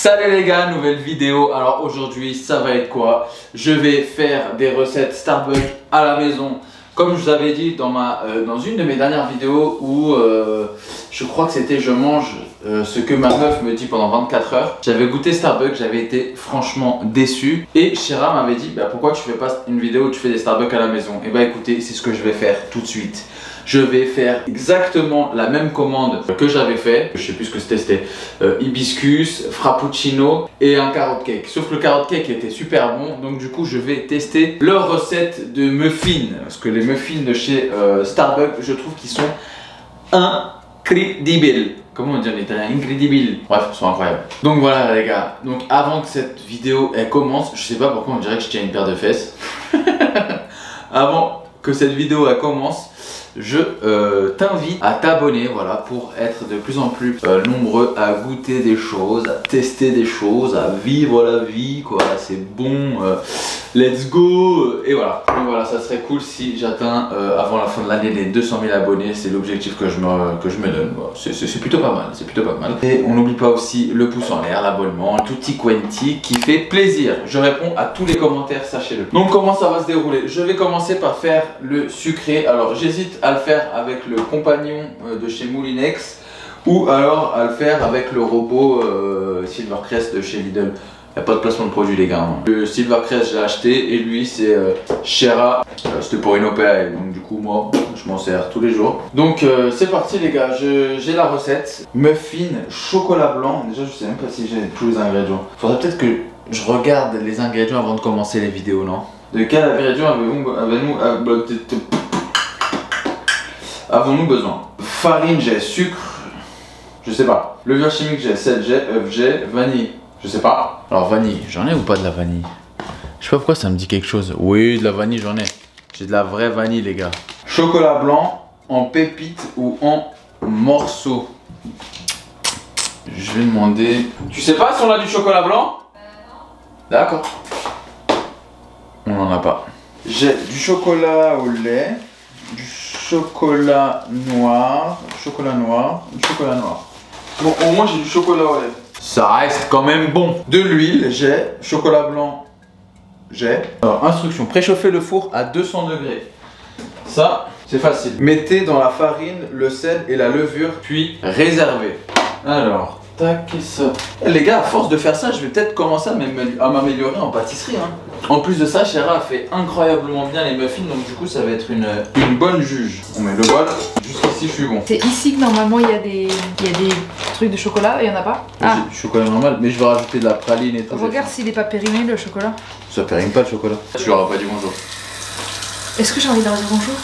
Salut les gars, nouvelle vidéo. Alors aujourd'hui ça va être quoi? Je vais faire des recettes Starbucks à la maison. Comme je vous avais dit dans une de mes dernières vidéos où je crois que c'était je mange ce que ma meuf me dit pendant 24 heures. J'avais goûté Starbucks, j'avais été franchement déçu. Et Shira m'avait dit pourquoi tu fais pas une vidéo où tu fais des Starbucks à la maison? Et écoutez, c'est ce que je vais faire tout de suite. Je vais faire exactement la même commande que j'avais fait. Je sais plus ce que c'était. Hibiscus, frappuccino et un carrot cake. Sauf que le carrot cake était super bon. Donc du coup je vais tester leur recette de muffins. Parce que les muffins de chez Starbucks, je trouve qu'ils sont incredibles. Comment on dit en italien? Incredible. Bref, ils sont incroyables. Donc voilà les gars. Donc avant que cette vidéo elle commence, je sais pas pourquoi on dirait que je tiens une paire de fesses. Avant que cette vidéo elle commence, je t'invite à t'abonner, voilà, pour être de plus en plus nombreux à goûter des choses, à tester des choses, à vivre la vie, quoi. C'est bon, let's go. Et voilà, donc voilà, ça serait cool si j'atteins avant la fin de l'année les 200 000 abonnés. C'est l'objectif que je me donne. Voilà. C'est plutôt pas mal, c'est plutôt pas mal. Et on n'oublie pas aussi le pouce en l'air, l'abonnement, tutti quanti qui fait plaisir. Je réponds à tous les commentaires, sachez-le. Donc comment ça va se dérouler? Je vais commencer par faire le sucré. Alors j'hésite à le faire avec le compagnon de chez Moulinex ou alors à le faire avec le robot Silvercrest de chez Lidl. Il n'y a pas de placement de produit les gars. Le Silvercrest j'ai acheté et lui c'est Shira. C'était pour une OPA donc du coup moi je m'en sers tous les jours. Donc c'est parti les gars, j'ai la recette. Muffin chocolat blanc. Déjà je sais même pas si j'ai tous les ingrédients. Faudrait peut-être que je regarde les ingrédients avant de commencer les vidéos, non? De quels ingrédients avons-nous besoin? Farine j'ai, sucre, je sais pas. Levure chimique j'ai, sel j'ai, œuf j'ai, vanille, je sais pas. Alors vanille, j'en ai ou pas de la vanille? Je sais pas pourquoi ça me dit quelque chose. Oui, de la vanille j'en ai. J'ai de la vraie vanille les gars. Chocolat blanc en pépites ou en morceaux. Je vais demander... Tu sais pas si on a du chocolat blanc? D'accord. On en a pas. J'ai du chocolat au lait, du chocolat noir, du chocolat noir. Bon, au moins j'ai du chocolat au lait. Ça reste quand même bon. De l'huile, j'ai. Chocolat blanc, j'ai. Alors, instruction, préchauffer le four à 200 degrés. Ça, c'est facile. Mettez dans la farine le sel et la levure, puis réservez. Alors, tac et ça. Les gars, à force de faire ça, je vais peut-être commencer à m'améliorer en pâtisserie. Hein. En plus de ça, Shira a fait incroyablement bien les muffins, donc du coup ça va être une bonne juge. On met le bol, jusqu'ici je suis bon. C'est ici que normalement il y a des trucs de chocolat et il n'y en a pas? Ah. J'ai du chocolat normal, mais je vais rajouter de la praline et tout. Regarde s'il n'est pas périmé le chocolat. Ça périme pas le chocolat. Tu leur as pas dit bonjour. Est-ce que j'ai envie de leur dire bonjour?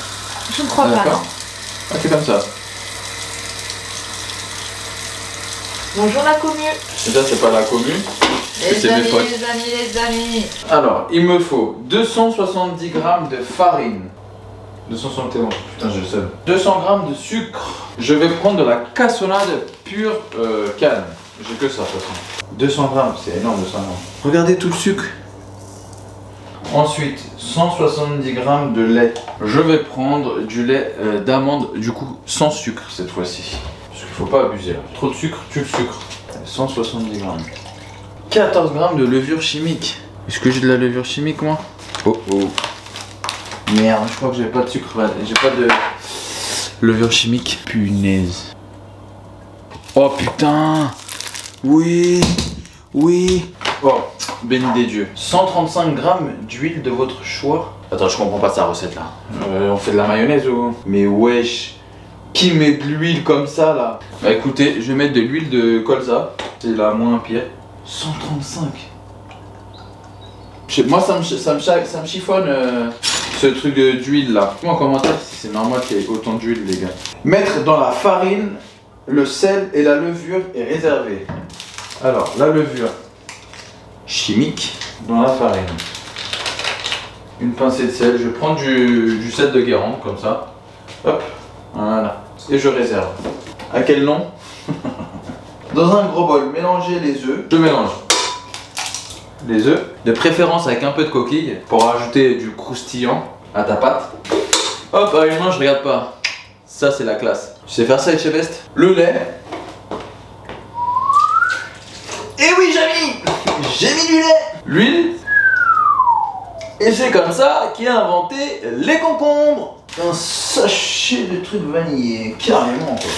Je ne crois pas. Ah c'est comme ça. Bonjour la commu. Déjà c'est pas la commu. Les amis. Alors, il me faut 270 g de farine. 271, putain j'ai le seul. 200 g de sucre. Je vais prendre de la cassonade pure canne. J'ai que ça de toute façon. 200 g, c'est énorme 200 g. Regardez tout le sucre. Ensuite, 170 g de lait. Je vais prendre du lait d'amande, du coup sans sucre cette fois-ci. Parce qu'il faut pas abuser là. Trop de sucre, tue le sucre. 170 g. 14 g de levure chimique. Est-ce que j'ai de la levure chimique moi? Oh oh. Merde, je crois que j'ai pas de sucre. J'ai pas de levure chimique. Punaise. Oh putain. Oui. Oui. Oh, béni des dieux. 135 g d'huile de votre choix. Attends, je comprends pas sa recette là. On fait de la mayonnaise ou... Mais wesh. Qui met de l'huile comme ça là? Bah écoutez, je vais mettre de l'huile de colza. C'est la moins pire. 135. Moi ça me chiffonne ce truc d'huile là. Dites-moi en commentaire si c'est normal qu'il y ait autant d'huile les gars. Mettre dans la farine le sel et la levure est réservé. Alors la levure chimique dans la farine. Une pincée de sel. Je vais prendre du sel de Guérande comme ça. Hop. Voilà. Et je réserve. À quel nom? Dans un gros bol, mélangez les œufs. Je mélange les œufs, de préférence avec un peu de coquille pour ajouter du croustillant à ta pâte. Hop, avec une main, je regarde pas. Ça, c'est la classe. Tu sais faire ça, Etchebest? Le lait. Et oui, j'ai mis du lait, l'huile. Et c'est comme ça qu'il a inventé les concombres. Un sachet de trucs vanillés, carrément quoi.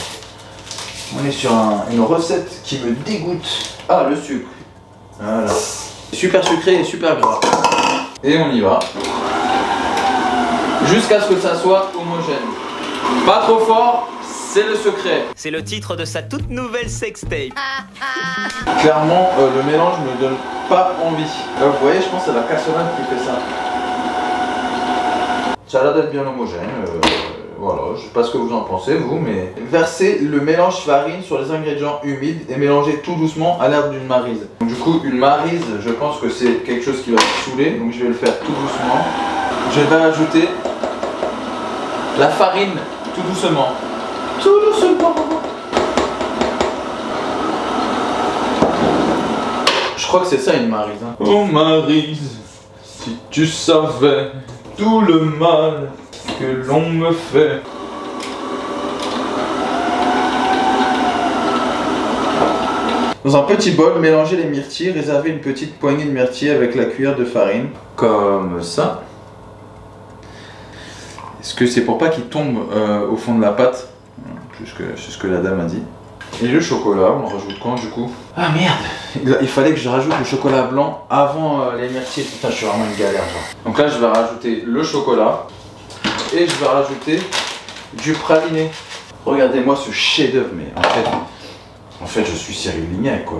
On est sur une recette qui me dégoûte. Ah, le sucre. Voilà. Super sucré et super gras. Et on y va. Jusqu'à ce que ça soit homogène. Pas trop fort, c'est le secret. C'est le titre de sa toute nouvelle sextape. Clairement, le mélange ne me donne pas envie. Vous voyez, je pense que c'est la cassonade qui fait ça. Ça a l'air d'être bien homogène. Voilà, je sais pas ce que vous en pensez, vous, mais... Versez le mélange farine sur les ingrédients humides et mélangez tout doucement à l'air d'une maryse. Donc, du coup, une maryse, je pense que c'est quelque chose qui va me saouler, donc je vais le faire tout doucement. Je vais ajouter la farine tout doucement. Tout doucement. Je crois que c'est ça une maryse. Hein. Oh maryse, si tu savais tout le mal que l'on me fait. Dans un petit bol, mélangez les myrtilles, réservez une petite poignée de myrtilles avec la cuillère de farine. Comme ça. Est-ce que c'est pour pas qu'il tombe au fond de la pâte? C'est ce que la dame a dit. Et le chocolat, on rajoute quand du coup? Ah merde, il fallait que je rajoute le chocolat blanc avant les myrtilles. Putain, je suis vraiment une galère genre. Donc là je vais rajouter le chocolat. Et je vais rajouter du praliné. Regardez-moi ce chef-d'œuvre, mais en fait je suis Cyril Lignac quoi.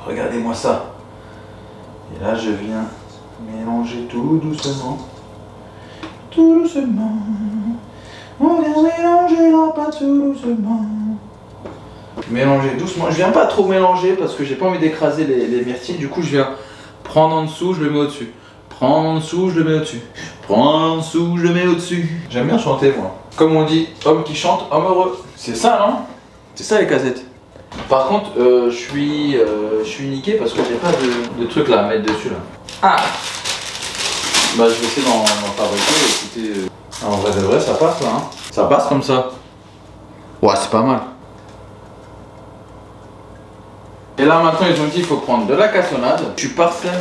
Regardez-moi ça. Et là je viens mélanger tout doucement. Tout doucement. On vient mélanger la pâte tout doucement. Mélanger doucement. Je viens pas trop mélanger parce que j'ai pas envie d'écraser les myrtilles. Du coup je viens prendre en dessous, je le mets au-dessus. Prends en dessous, je le mets au-dessus. Prends en dessous, je le mets au-dessus. J'aime bien chanter moi. Comme on dit, homme qui chante, homme heureux. C'est ça non? C'est ça les casettes. Par contre, je suis niqué parce que j'ai pas de truc là à mettre dessus là. Ah. Bah je vais essayer d'en fabriquer. Écoutez, en vrai de vrai ça passe là. Hein. Ça passe comme ça. Ouais c'est pas mal. Et là maintenant ils ont dit qu'il faut prendre de la cassonade. Tu parsèmes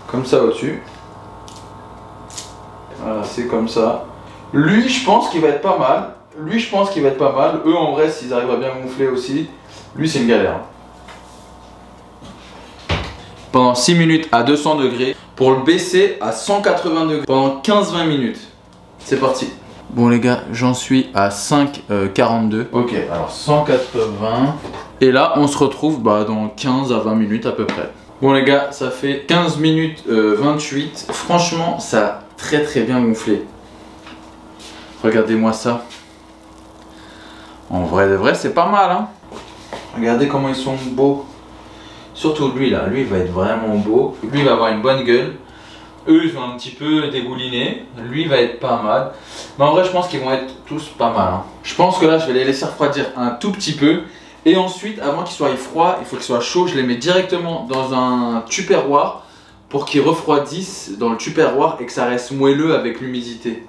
comme ça au-dessus. Voilà, c'est comme ça. Lui, je pense qu'il va être pas mal. Lui, je pense qu'il va être pas mal. Eux, en vrai, s'ils arrivent à bien gonfler aussi, lui, c'est une galère. Pendant 6 minutes à 200 degrés. Pour le baisser à 180 degrés. Pendant 15-20 minutes. C'est parti. Bon les gars, j'en suis à 5,42. Ok, alors 180. Et là, on se retrouve dans 15 à 20 minutes à peu près. Bon les gars, ça fait 15 minutes 28. Franchement, ça a très bien gonflé. Regardez-moi ça. En vrai de vrai, c'est pas mal hein. Regardez comment ils sont beaux. Surtout lui là, lui il va être vraiment beau. Lui il va avoir une bonne gueule. Eux ils sont un petit peu dégoulinés. Lui il va être pas mal. Mais en vrai je pense qu'ils vont être tous pas mal hein. Je pense que là je vais les laisser refroidir un tout petit peu. Et ensuite, avant qu'ils soient froids, il faut qu'ils soient chauds. Je les mets directement dans un tupperware pour qu'ils refroidissent dans le tupperware et que ça reste moelleux avec l'humidité.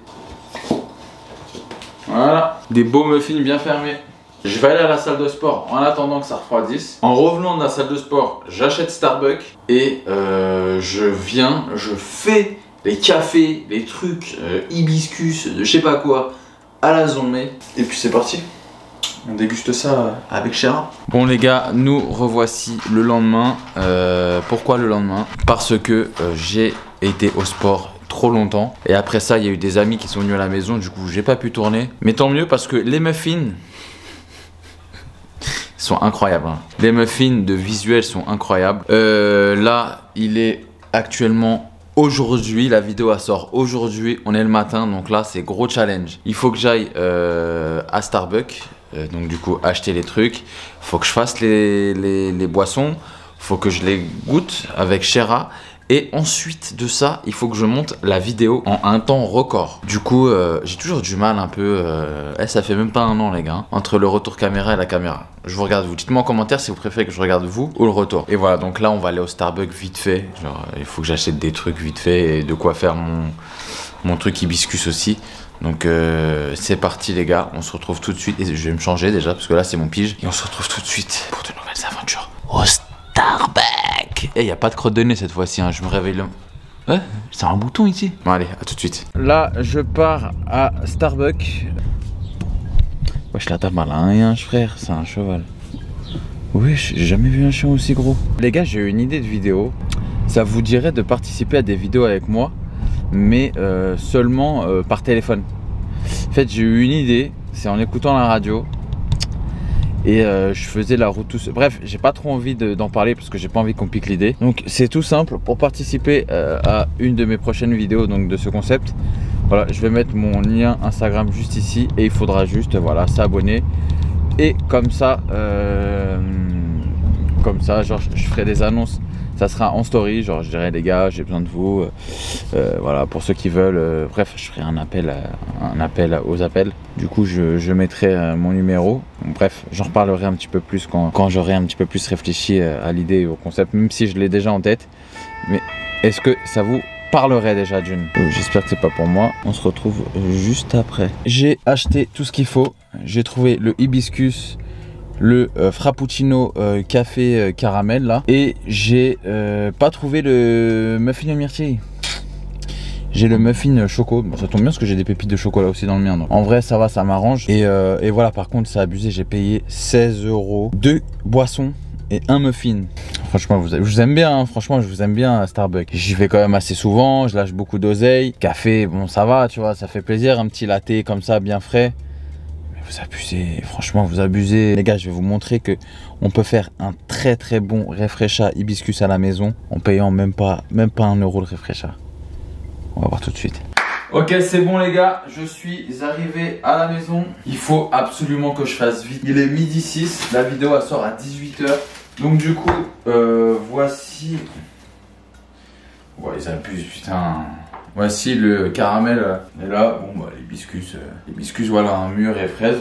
Voilà, des beaux muffins bien fermés. Je vais aller à la salle de sport en attendant que ça refroidisse. En revenant de la salle de sport, j'achète Starbucks et je fais les cafés, les trucs, hibiscus, je sais pas quoi, à la zombie. Et puis c'est parti. On déguste ça avec Chéra. Bon les gars, nous revoici le lendemain. Pourquoi le lendemain? Parce que j'ai été au sport trop longtemps. Et après ça, il y a eu des amis qui sont venus à la maison. Du coup, j'ai pas pu tourner. Mais tant mieux parce que les muffins sont incroyables. Hein. Les muffins de visuel sont incroyables. Là, il est actuellement... Aujourd'hui, la vidéo elle sort aujourd'hui. On est le matin, donc là, c'est gros challenge. Il faut que j'aille à Starbucks. Donc du coup acheter les trucs, faut que je fasse les boissons, faut que je les goûte avec Chéra et ensuite de ça il faut que je monte la vidéo en un temps record. Du coup j'ai toujours du mal un peu, ça fait même pas un an les gars, entre le retour caméra et la caméra. Je vous regarde vous, dites-moi en commentaire si vous préférez que je regarde vous ou le retour. Et voilà, donc là on va aller au Starbucks vite fait, genre il faut que j'achète des trucs vite fait et de quoi faire mon truc hibiscus aussi. Donc c'est parti les gars, on se retrouve tout de suite. Et je vais me changer déjà parce que là c'est mon pige. Et on se retrouve tout de suite pour de nouvelles aventures au Starbucks. il n'y a pas de crotte de nez cette fois-ci, hein. Je me réveille là. Ouais, c'est un bouton ici. Bon allez, à tout de suite. Là, je pars à Starbucks. Wesh, la dame elle a un frère, c'est un cheval. Wesh, j'ai jamais vu un chien aussi gros. Les gars, j'ai eu une idée de vidéo. Ça vous dirait de participer à des vidéos avec moi, mais seulement par téléphone. En fait, j'ai eu une idée, c'est en écoutant la radio. Et je faisais la route tout seul. Bref, j'ai pas trop envie d'en parler parce que j'ai pas envie qu'on pique l'idée. Donc c'est tout simple. Pour participer à une de mes prochaines vidéos donc de ce concept, voilà, je vais mettre mon lien Instagram juste ici et il faudra juste voilà s'abonner. Et comme ça genre je ferai des annonces. Ça sera en story, genre je dirais les gars, j'ai besoin de vous, voilà, pour ceux qui veulent, bref, je ferai un appel aux appels. Du coup, je mettrai mon numéro. Bref, j'en reparlerai un petit peu plus quand j'aurai un petit peu plus réfléchi à l'idée et au concept, même si je l'ai déjà en tête. Mais est-ce que ça vous parlerait déjà d'une? J'espère que c'est pas pour moi. On se retrouve juste après. J'ai acheté tout ce qu'il faut. J'ai trouvé le hibiscus, le frappuccino café caramel là, et j'ai pas trouvé le muffin myrtille. J'ai le muffin choco. Bon, ça tombe bien parce que j'ai des pépites de chocolat aussi dans le mien, donc en vrai ça va, ça m'arrange. Et voilà, par contre c'est abusé, j'ai payé 16 €, 2 boissons et un muffin. Franchement, je vous aime bien, hein. Franchement, je vous aime bien à Starbucks. J'y vais quand même assez souvent, je lâche beaucoup d'oseille. Café, bon ça va, tu vois, ça fait plaisir, un petit latte comme ça, bien frais. Vous abusez, franchement vous abusez. Les gars, je vais vous montrer que on peut faire un très très bon Refresha hibiscus à la maison en payant même pas 1 € le Refresha. On va voir tout de suite. Ok, c'est bon les gars, je suis arrivé à la maison. Il faut absolument que je fasse vite. Il est 12h06, la vidéo elle sort à 18 h. Donc du coup, voici... Ouais, ils abusent, putain. Voici le caramel. Et là, bon bah l'hibiscus, voilà, un mûr et fraise.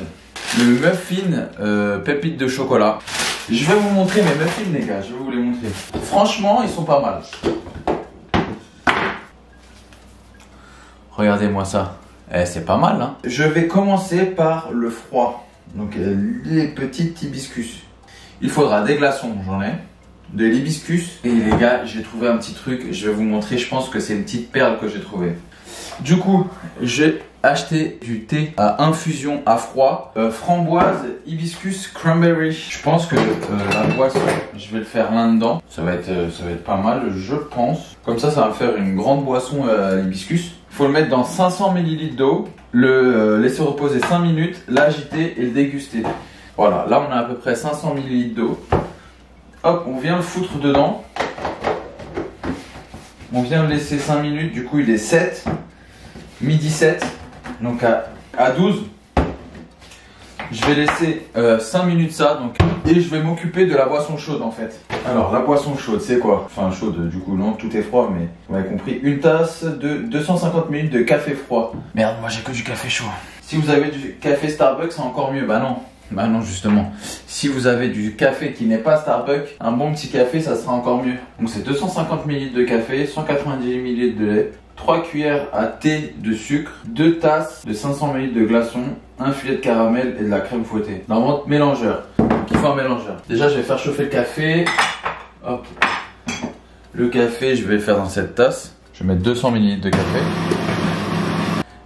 Le muffin pépite de chocolat. Je vais vous montrer mes muffins les gars, je vais vous les montrer. Franchement, ils sont pas mal. Regardez-moi ça. Eh, c'est pas mal hein. Je vais commencer par le froid. Donc les petits hibiscus. Il faudra des glaçons, j'en ai. De l'hibiscus. Et les gars, j'ai trouvé un petit truc, je vais vous montrer, je pense que c'est une petite perle que j'ai trouvé. Du coup, j'ai acheté du thé à infusion à froid, framboise, hibiscus, cranberry. Je pense que la boisson, je vais le faire là-dedans. Ça va être pas mal, je pense. Comme ça va me faire une grande boisson à l'hibiscus. Il faut le mettre dans 500 ml d'eau, le laisser reposer 5 minutes, l'agiter et le déguster. Voilà, là on a à peu près 500 ml d'eau. Hop, on vient le foutre dedans. On vient le laisser 5 minutes, du coup il est 7, midi 7, donc à 12. Je vais laisser 5 minutes ça, donc, et je vais m'occuper de la boisson chaude en fait. Alors la boisson chaude c'est quoi? Enfin chaude, du coup non, tout est froid, mais vous m'avez compris. Une tasse de 250 ml de café froid. Merde, moi j'ai que du café chaud. Si vous avez du café Starbucks c'est encore mieux, bah non. Bah non justement, si vous avez du café qui n'est pas Starbucks, un bon petit café ça sera encore mieux. Donc c'est 250 ml de café, 190 ml de lait, 3 cuillères à thé de sucre, 2 tasses de 500 ml de glaçons, un filet de caramel et de la crème fouettée. Dans votre mélangeur, donc il faut un mélangeur. Déjà je vais faire chauffer le café. Hop. Le café je vais le faire dans cette tasse. Je vais mettre 200 ml de café.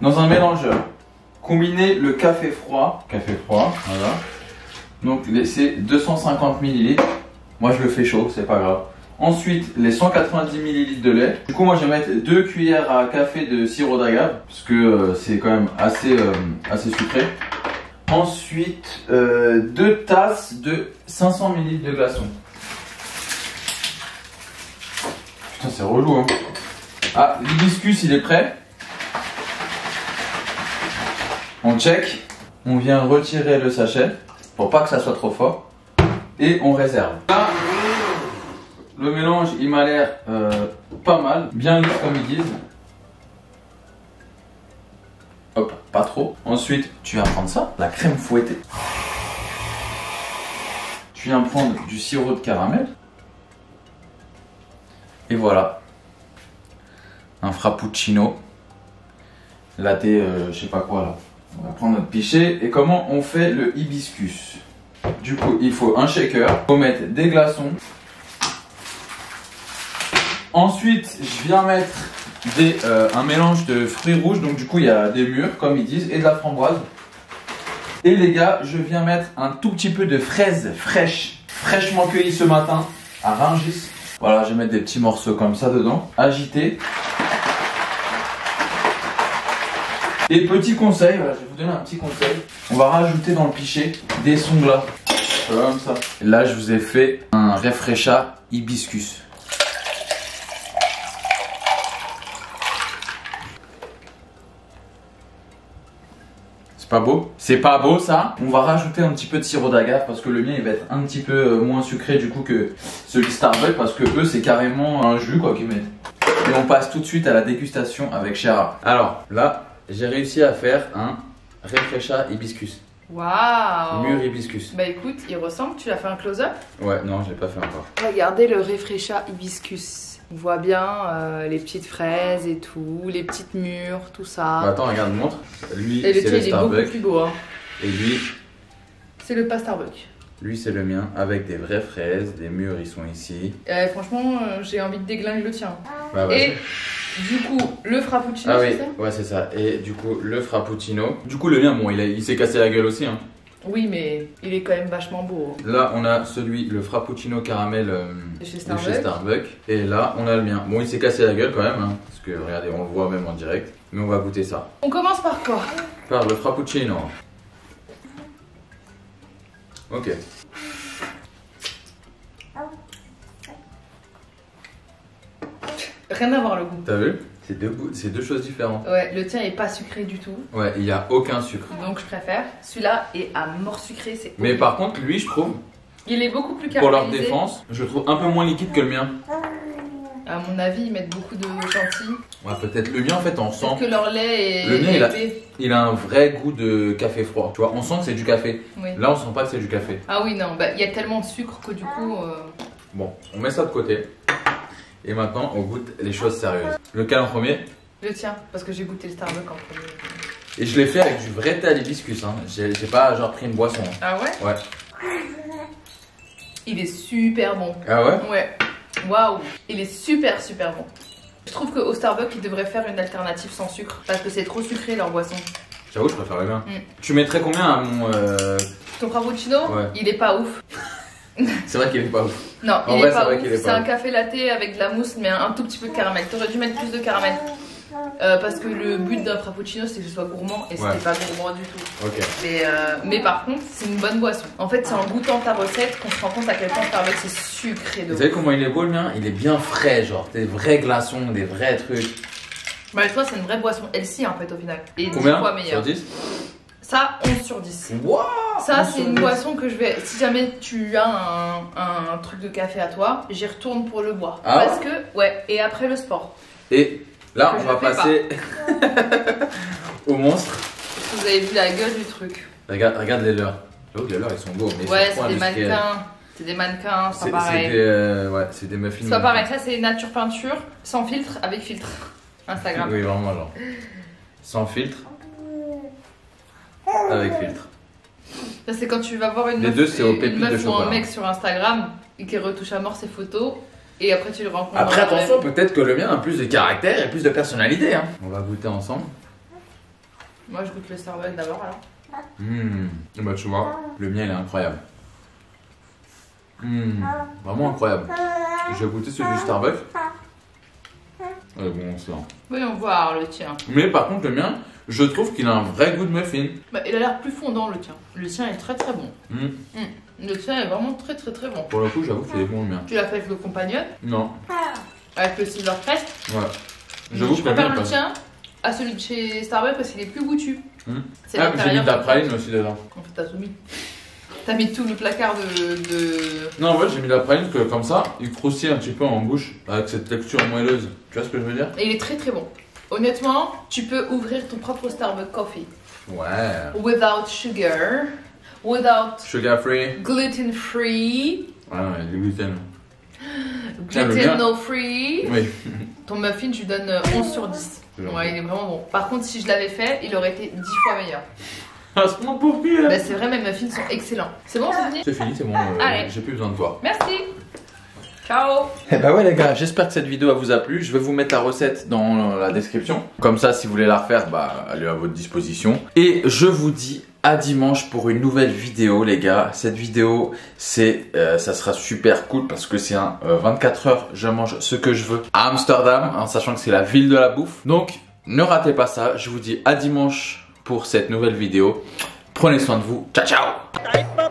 Dans un mélangeur. Combiner le café froid, voilà. Donc c'est 250 ml. Moi je le fais chaud, c'est pas grave. Ensuite les 190 ml de lait. Du coup moi je vais mettre 2 cuillères à café de sirop d'agave parce que c'est quand même assez sucré. Ensuite 2 tasses de 500 ml de glaçons. Putain c'est relou hein. Ah, l'hibiscus il est prêt. On check, on vient retirer le sachet pour pas que ça soit trop fort et on réserve. Là, le mélange il m'a l'air pas mal, bien lisse comme ils disent. Hop, pas trop. Ensuite, tu viens prendre ça, la crème fouettée. Tu viens prendre du sirop de caramel. Et voilà, un frappuccino, latte, je sais pas quoi là. On va prendre notre pichet. Et comment on fait le hibiscus? Du coup, il faut un shaker. Il faut mettre des glaçons. Ensuite, je viens mettre un mélange de fruits rouges. Donc du coup, il y a des mûres, comme ils disent, et de la framboise. Et les gars, je viens mettre un tout petit peu de fraises fraîches, fraîchement cueillies ce matin à Rungis. Voilà, je vais mettre des petits morceaux comme ça dedans. Agiter. Et petit conseil, voilà, je vais vous donner un petit conseil. On va rajouter dans le pichet des songlas. Comme ça. Et là, je vous ai fait un Refresha hibiscus. C'est pas beau? C'est pas beau ça? On va rajouter un petit peu de sirop d'agave parce que le mien il va être un petit peu moins sucré du coup que celui Starbucks parce que eux c'est carrément un jus quoi qu'ils mettent. Et on passe tout de suite à la dégustation avec Shara. Alors là, j'ai réussi à faire un Refresha hibiscus. Waouh! Mûr hibiscus. Bah écoute, il ressemble, tu l'as fait un close-up? Ouais, non, je l'ai pas fait encore. Regardez le Refresha hibiscus. On voit bien les petites fraises et tout, les petites mûres, tout ça. Bah attends, regarde, montre. Lui, et le c'est tien, le il est beaucoup Starbucks. plus beau. Hein. Et lui, c'est le pas Starbucks. lui c'est le mien avec des vraies fraises, des mûres ils sont ici. Franchement, j'ai envie de déglinguer le tien. Bah, ouais, et du coup, le frappuccino, ah c'est oui, ça? ouais c'est ça. Et du coup, le frappuccino. Du coup, le mien, bon, il s'est cassé la gueule aussi. Hein. Oui, mais il est quand même vachement beau. Là, on a celui, le frappuccino caramel De chez de chez Starbucks. Et là, on a le mien. Bon, il s'est cassé la gueule quand même, hein, parce que regardez, on le voit même en direct. Mais on va goûter ça. On commence par quoi? Par le frappuccino. Ok. Rien à voir le goût. T'as vu? C'est deux choses différentes. Ouais, le tien est pas sucré du tout. Ouais, il n'y a aucun sucre. Donc je préfère. Celui-là est à mort sucré, c'est. Mais par contre, lui, je trouve, il est beaucoup plus pour leur caramélisé. défense, je trouve un peu moins liquide que le mien. À mon avis, ils mettent beaucoup de chantilly. Ouais, peut-être le mien, en fait, on sent. Peut-être que leur lait est Le mien, épais. il a un vrai goût de café froid. Tu vois, on sent que c'est du café. Oui. Là, on sent pas que c'est du café. Ah oui, non, bah il y a tellement de sucre que du coup. Bon, on met ça de côté. Et maintenant, on goûte les choses sérieuses. Lequel en premier? Le tien, parce que j'ai goûté le Starbucks en premier. Et je l'ai fait avec du vrai thé à l'hibiscus. Hein. J'ai pas genre pris une boisson. Hein. Ah ouais? Ouais. Il est super bon. Ah ouais? Ouais. Waouh, il est super bon. Je trouve qu'au Starbucks, ils devraient faire une alternative sans sucre parce que c'est trop sucré leur boisson. J'avoue, je préfère le mien. Tu mettrais combien à mon. Ton frappuccino, Ouais. il est pas ouf. C'est vrai qu'il est pas ouf. Non, En il vrai, est c'est pas vrai ouf. qu'il est C'est pas un ouf. café latte avec de la mousse, mais un tout petit peu de caramel. T'aurais dû mettre plus de caramel. Parce que le but d'un frappuccino, c'est que ce soit gourmand et Ouais. c'était pas gourmand du tout. Ok. Mais par contre, c'est une bonne boisson. En fait, c'est en goûtant ta recette qu'on se rend compte à quel point Starbucks c'est sucré de Vous ouf. savez comment il est beau le mien? Il est bien frais, genre des vrais glaçons, des vrais trucs. Bah, tu vois, c'est une vraie boisson healthy en fait au final. Et 10 Combien? fois Sur meilleure. 10? Ça, 11 sur 10. Waouh! Ça, c'est une boisson que je vais. Si jamais tu as un truc de café à toi, j'y retourne pour le boire. Ah Parce que, ouais, et après le sport. Et là, Que on je va fais passer au monstre. Parce que vous avez vu la gueule du truc. Regarde les leurs. J'avoue que les leurs, ils sont beaux. Mais ils Ouais, sont trop c'est des industriels. mannequins. C'est des mannequins, c'est pas pareil. Ouais, c'est des muffins. C'est pas pareil. Ça, c'est nature peinture, sans filtre, avec filtre. Instagram. Oui, vraiment, genre. Sans filtre. Avec filtre. Ça, c'est quand tu vas voir une Les meuf, deux, c'est aux une pépites meuf de ou chocolat. un mec sur Instagram et qui retouche à mort ses photos. Et après, tu le rencontres. Après, dans la attention, vraie vie. peut-être que le mien a plus de caractère et plus de personnalité. Hein. On va goûter ensemble. Moi, je goûte le Starbucks d'abord alors. Bah, tu vois, le mien, il est incroyable. Vraiment incroyable. J'ai goûté celui du Starbucks. Bon, c'est bon. Voyons voir le tien. Mais par contre, le mien, je trouve qu'il a un vrai goût de muffin. Bah, il a l'air plus fondant le tien. Le tien est très bon. Le tien est vraiment très bon. Pour le coup, j'avoue qu'il est bon le mien. Tu l'as fait avec le compagnon, Non. avec le Silver Crest. Ouais. J'avoue Je que le préfère mien le passe. tien à celui de chez Starbucks parce qu'il est plus goûtu. C'est Ah, mais j'ai mis de la praline aussi dedans. En fait, t'as tout mis. T'as mis tout le placard de... Non, en fait, j'ai mis de la praline que comme ça, il croustille un petit peu en bouche avec cette texture moelleuse. Tu vois ce que je veux dire? Et il est très bon. Honnêtement, tu peux ouvrir ton propre Starbucks Coffee. Ouais. Without sugar, without Sugar free. gluten free, Ouais, ouais, du gluten. Tiens, le mien. gluten no free. Oui. Ton muffin, je lui donne 11 sur 10. C'est gentil. Ouais, il est vraiment bon. Par contre, si je l'avais fait, il aurait été 10 fois meilleur. Ah, c'est mon pour qui là? Bah, c'est vrai, mes muffins sont excellents. C'est bon, c'est fini? C'est fini, c'est bon. Allez. J'ai plus besoin de toi. Merci. Ciao. Et bah ouais les gars, j'espère que cette vidéo vous a plu. Je vais vous mettre la recette dans la description. Comme ça, si vous voulez la refaire, bah elle est à votre disposition. Et je vous dis à dimanche pour une nouvelle vidéo les gars. Cette vidéo, ça sera super cool parce que c'est un 24 heures, je mange ce que je veux à Amsterdam, en sachant que c'est la ville de la bouffe. Donc ne ratez pas ça. Je vous dis à dimanche pour cette nouvelle vidéo. Prenez soin de vous. Ciao ciao.